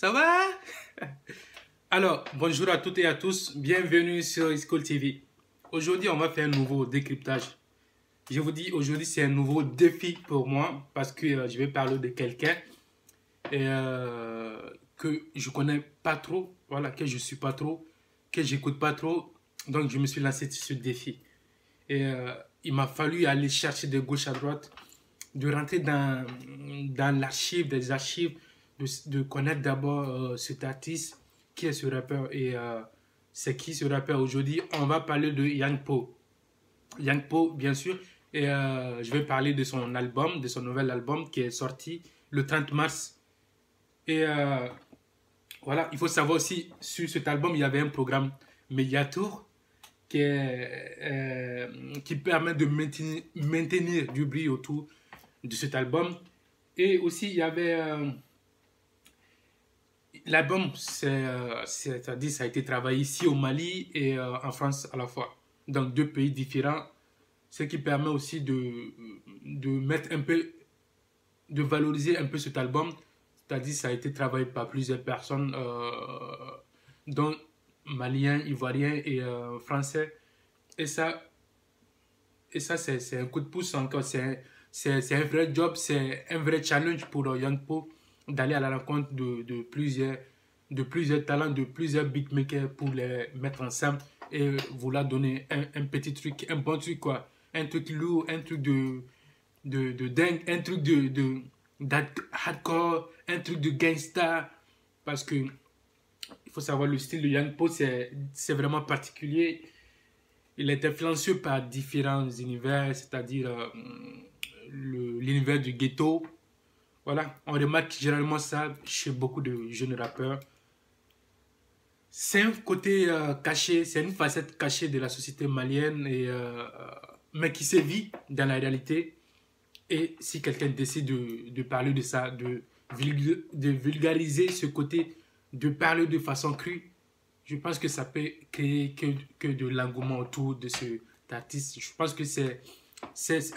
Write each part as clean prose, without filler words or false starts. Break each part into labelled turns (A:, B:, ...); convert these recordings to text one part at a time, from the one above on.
A: Ça va? Alors, bonjour à toutes et à tous. Bienvenue sur School TV. Aujourd'hui, on va faire un nouveau décryptage. Je vous dis, aujourd'hui, c'est un nouveau défi pour moi parce que je vais parler de quelqu'un que je connais pas trop, voilà, que je suis pas trop, que j'écoute pas trop. Donc, je me suis lancé sur ce défi. Et il m'a fallu aller chercher de gauche à droite, de rentrer dans l'archive, des archives, de connaître d'abord cet artiste, qui est ce rappeur et c'est qui ce rappeur aujourd'hui. On va parler de Yang Po. Yang Po, bien sûr, et je vais parler de son album, de son nouvel album qui est sorti le 30 mars. Et voilà, il faut savoir aussi, sur cet album, il y avait un programme Mediatour qui permet de maintenir du bruit autour de cet album. Et aussi, il y avait... l'album, c'est-à-dire ça a été travaillé ici au Mali et en France à la fois. Donc, deux pays différents. Ce qui permet aussi de mettre un peu... de valoriser un peu cet album. C'est-à-dire ça a été travaillé par plusieurs personnes, dont Maliens, Ivoiriens et Français. Et ça c'est un coup de pouce encore. C'est un vrai job, c'est un vrai challenge pour Yang Po d'aller à la rencontre de plusieurs talents, de plusieurs beatmakers pour les mettre ensemble et vous leur donner un petit truc, un bon truc quoi. Un truc lourd, un truc de dingue, un truc de hardcore, un truc de gangsta. Parce que il faut savoir le style de Yang Po, c'est vraiment particulier. Il est influencé par différents univers, c'est-à-dire l'univers du ghetto. Voilà, on remarque généralement ça chez beaucoup de jeunes rappeurs. C'est un côté caché, c'est une facette cachée de la société malienne, mais qui sévit dans la réalité. Et si quelqu'un décide de parler de ça, de vulgariser ce côté, de parler de façon crue, je pense que ça peut créer que de l'engouement autour de cet artiste. Je pense que c'est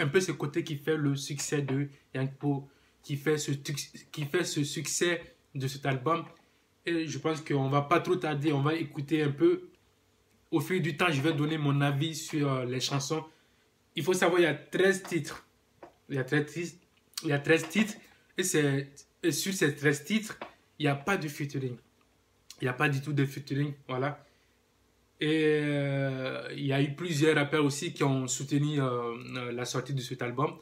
A: un peu ce côté qui fait le succès de Yang Po, qui fait ce succès de cet album. Et je pense qu'on ne va pas trop tarder, on va écouter un peu. Au fil du temps, je vais donner mon avis sur les chansons. Il faut savoir, il y a 13 titres. Il y a 13 titres. Et sur ces 13 titres, il n'y a pas de featuring. Il n'y a pas du tout de featuring, voilà. Et il y a eu plusieurs rappeurs aussi qui ont soutenu la sortie de cet album.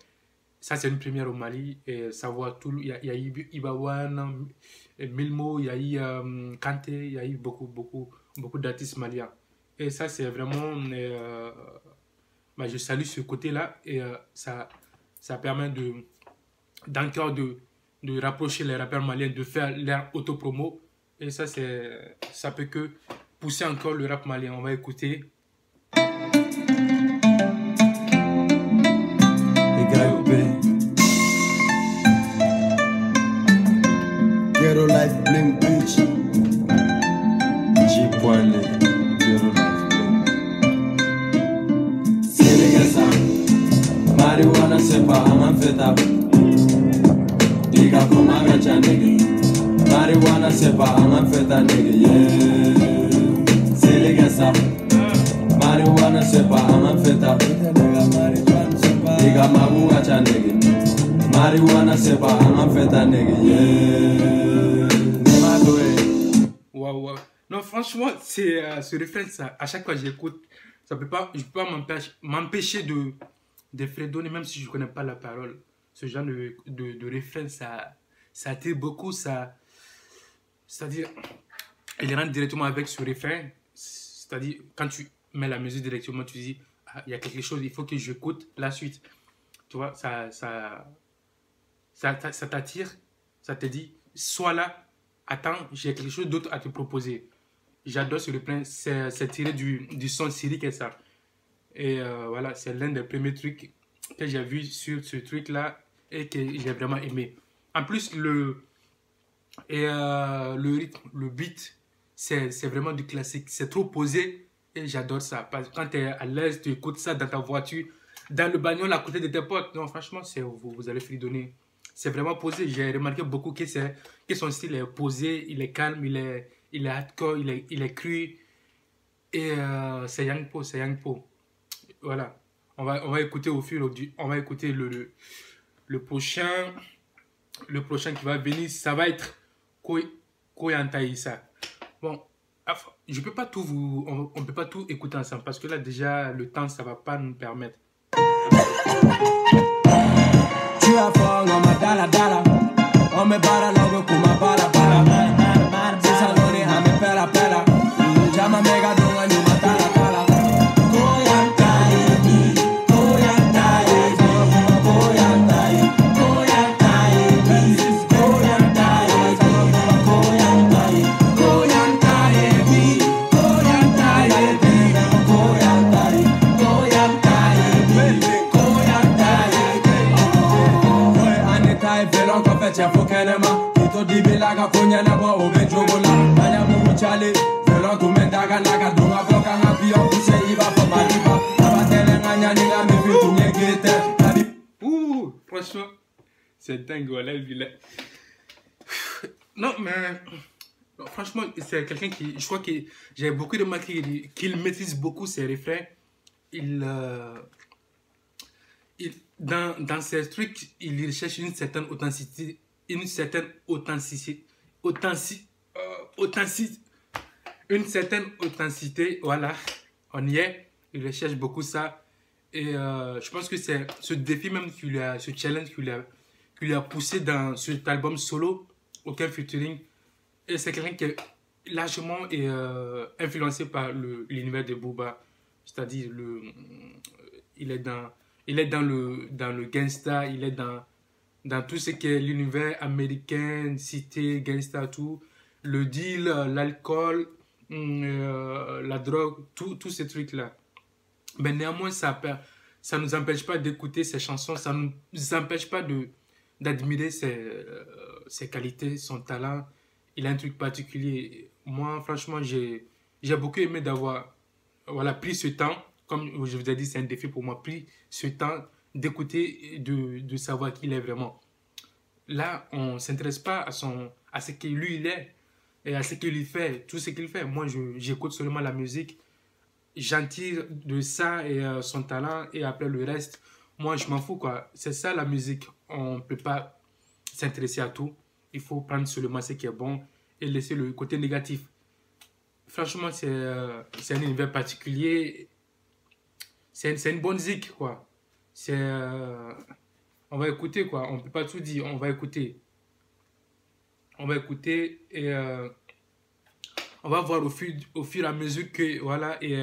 A: Ça, c'est une première au Mali. Et savoir tout, il y a eu Ibawan, Milmo, il y a eu Kanté, il y a eu beaucoup d'artistes maliens. Et ça, c'est vraiment... je salue ce côté-là. Et ça permet d'encore de rapprocher les rappeurs maliens, de faire leur autopromo. Et ça peut que pousser encore le rap malien. On va écouter.
B: Ghetto life bling bitch. G-Poile, ghetto life bling. Sénégal, marijuana c'est pas un manfeta. Diga comme un gacha nigga. Marijuana c'est pas un manfeta nigga, yeah. Sénégal, marijuana c'est pas un manfeta. Diga mabu gacha nigga. Marijuana c'est pas un manfeta nigga, yeah.
A: Wow. Non, franchement, c'est ce refrain, ça, à chaque fois que j'écoute, je peux pas m'empêcher de fredonner, même si je ne connais pas la parole. Ce genre de refrain, ça attire beaucoup, c'est-à-dire, il rentre directement avec ce refrain, c'est-à-dire, quand tu mets la musique directement, tu dis, ah, il y a quelque chose, il faut que j'écoute la suite. Tu vois, ça t'attire, ça te dit, sois là, attends, j'ai quelque chose d'autre à te proposer. J'adore ce refrain, c'est tiré du son Syrique et ça. Et voilà, c'est l'un des premiers trucs que j'ai vu sur ce truc-là et que j'ai vraiment aimé. En plus, le rythme, le beat, c'est vraiment du classique. C'est trop posé et j'adore ça. Parce que quand tu es à l'aise, tu écoutes ça dans ta voiture, dans le bagnole à côté de tes potes. Non, franchement, vous allez fredonner. c'est vraiment posé. J'ai remarqué beaucoup que son style est posé, il est calme, il est hardcore, il est cru. Et c'est Yang Po, c'est Yang Po. Voilà. On va écouter on va écouter le prochain qui va venir, ça va être Koyantaïsa. Bon, je peux pas tout on peut pas tout écouter ensemble parce que là déjà le temps ça va pas nous permettre.
B: Tu as fort on ma dala dala, on me bara logo kuma bara bara, si saloni a me pela pela, llama mega donga ni matala tala. C'è fokenema, tutto di bilaga kunya na bo obe jogola, banya mu chale, velo tu mendaga naga dunga bloka na pio kuse iba pa maliba, abatele nganya ninga me fitu nyegete.
A: Franchement, c'est dingue voilà vilain. Non mais non, franchement, c'est quelqu'un qui je crois que j'ai beaucoup remarqué qu'il maîtrise beaucoup ses refrains. Dans ces trucs, il recherche une certaine authenticité, voilà, on y est, il recherche beaucoup ça, et je pense que c'est ce défi même ce challenge qui lui a poussé dans cet album solo, aucun featuring, et c'est quelqu'un qui est largement influencé par l'univers de Booba, c'est-à-dire il est dans le gangsta, il est dans tout ce qui est l'univers américain, cité, gangsta, tout. Le deal, l'alcool, la drogue, tous ces trucs-là. Mais néanmoins, ça ne nous empêche pas d'écouter ses chansons, ça ne nous empêche pas d'admirer ses qualités, son talent. Il a un truc particulier. Moi, franchement, j'ai beaucoup aimé d'avoir pris ce temps. Comme je vous ai dit, c'est un défi pour moi, pris ce temps d'écouter et de savoir qui il est vraiment. Là, on ne s'intéresse pas à ce que lui il est et à ce qu'il fait, tout ce qu'il fait. Moi, j'écoute seulement la musique, j'en tire de ça et son talent, et après le reste, moi, je m'en fous, quoi. C'est ça la musique. On ne peut pas s'intéresser à tout. Il faut prendre seulement ce qui est bon et laisser le côté négatif. Franchement, c'est un univers particulier. C'est une bonne zik, quoi. On va écouter, quoi. On ne peut pas tout dire. On va écouter. Et on va voir au fur et à mesure que, voilà, et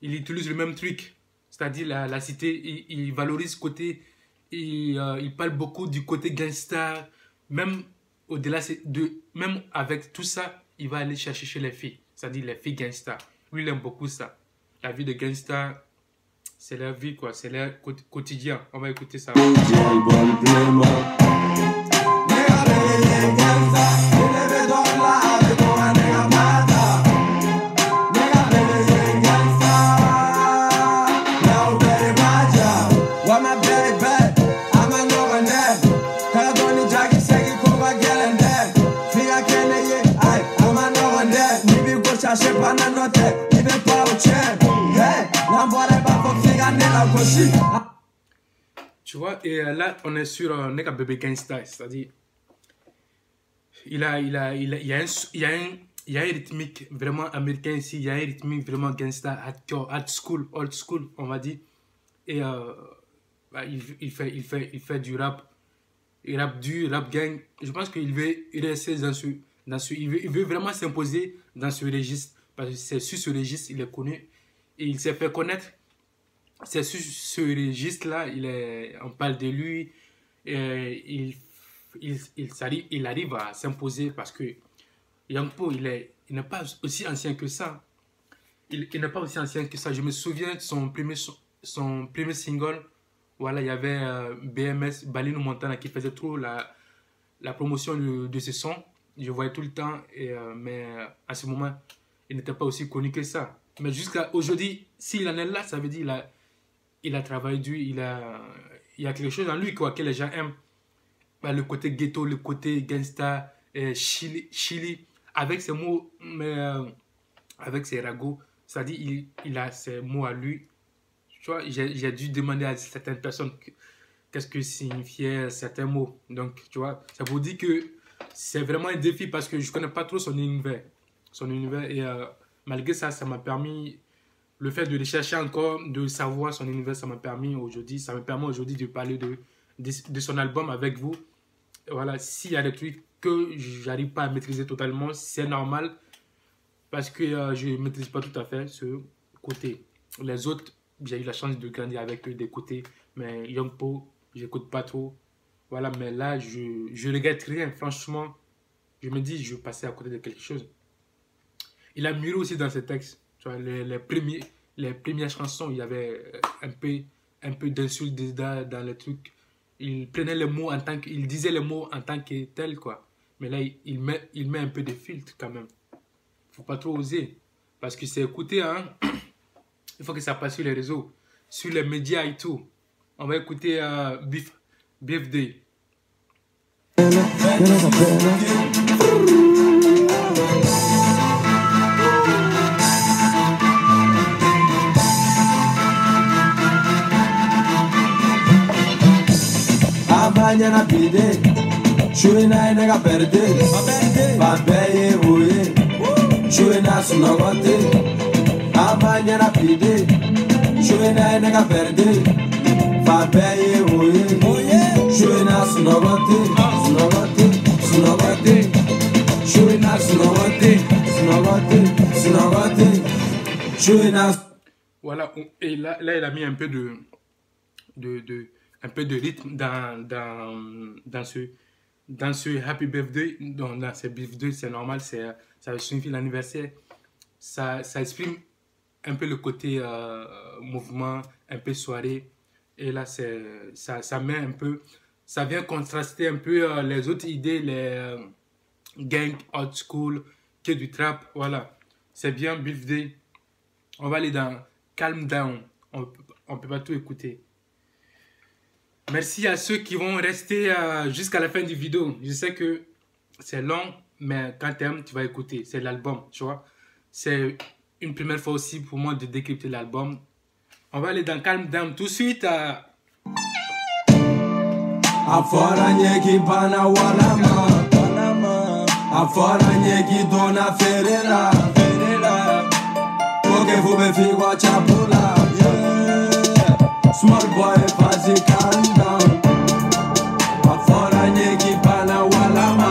A: il utilise le même truc. C'est-à-dire la cité, il valorise côté, il parle beaucoup du côté gangsta. Même au-delà même avec tout ça, il va aller chercher chez les filles. C'est-à-dire les filles gangsta. Lui, il aime beaucoup ça. La vie de gangsta, c'est leur vie, quoi. C'est leur quotidien. On va écouter ça. Tu vois, et là, on est sur Nega Bébé Gangsta, c'est-à-dire, il y a un rythmique vraiment américain ici, il y a un rythmique vraiment gangsta, old school, on va dire, et il fait du rap, rap gang. Je pense qu'il veut rester il veut vraiment s'imposer dans ce registre, parce que c'est sur ce registre, il est connu, et il s'est fait connaître. C'est sur ce registre-là, on parle de lui, et il arrive à s'imposer parce que Yang Po, il n'est pas aussi ancien que ça. Il n'est pas aussi ancien que ça. Je me souviens de son premier single. Voilà, il y avait BMS, Balino Montana, qui faisait trop la promotion de ce son. Je voyais tout le temps, mais à ce moment, il n'était pas aussi connu que ça. Mais jusqu'à aujourd'hui, s'il en est là, ça veut dire il a travaillé dur, il y a quelque chose en lui, quoi, que les gens aiment. bah, le côté ghetto, le côté gangsta, Chili, avec ses mots, mais avec ses ragots, c'est-à-dire il a ses mots à lui. Tu vois, j'ai dû demander à certaines personnes qu'est-ce que signifiaient certains mots. Donc, tu vois, ça vous dit que c'est vraiment un défi parce que je ne connais pas trop son univers. Et malgré ça, ça m'a permis, le fait de le chercher encore, de savoir son univers, ça me permet aujourd'hui de parler de son album avec vous. Voilà, s'il y a des trucs que j'arrive pas à maîtriser totalement, c'est normal parce que je ne maîtrise pas tout à fait ce côté. Les autres, j'ai eu la chance de grandir avec eux des côtés, mais Young Po, j'écoute pas trop. Voilà, mais là, je regrette rien, franchement. Je me dis, je vais passer à côté de quelque chose. Il a mûri aussi dans ses textes. Tu vois, les premières chansons, il y avait un peu d'insultes dans les trucs. Il prenait les mots il disait les mots en tant que tel, quoi. Mais là, il met un peu de filtre quand même. Faut pas trop oser. Parce que c'est écouté, hein. Il faut que ça passe sur les réseaux, sur les médias et tout. On va écouter BFD.
B: Abanyana pide, chouina nega perde, babeye oye, chouina sunogote. Abanyana pide, chouina nega perde, babeye oye, chouina sunogote, chouina sunogote, chouina.
A: Voilà, et là, il a mis un peu un peu de rythme dans ce Happy Birthday. Dans ce birthday, c'est normal, ça signifie l'anniversaire. Ça exprime un peu le côté mouvement, un peu soirée. Et là, ça met un peu, ça vient contraster un peu les autres idées, les gang, old school, que du trap. Voilà, c'est bien birthday. On va aller dans Calm Down. On peut pas tout écouter. Merci à ceux qui vont rester jusqu'à la fin du vidéo. Je sais que c'est long, mais quand tu aimes, tu vas écouter. C'est l'album, tu vois. C'est une première fois aussi pour moi de décrypter l'album. On va aller dans Calm Down tout de suite.
B: Afora nyeki bana walama, afora nyeki dona ferela, Poke fube figwa chapula, small boy fazi calm down. Afora nyeki bana walama,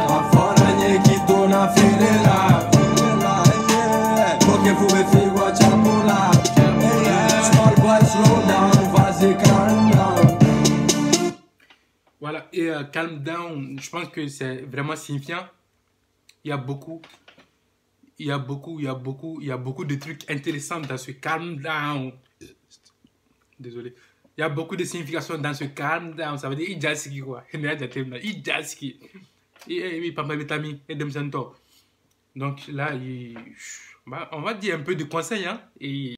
B: afora nyeki dona ferela, Poke fube figwa chapula, small boy slow down, fazi calm down.
A: Voilà, et Calm Down, je pense que c'est vraiment signifiant. Il y a beaucoup de trucs intéressants dans ce Calm Down. Désolé. Il y a beaucoup de significations dans ce Calm Down. Ça veut dire Ijaski quoi. Ijaski. Et papa Betami et Demsento. Donc là, on va dire un peu de conseils. Hein, et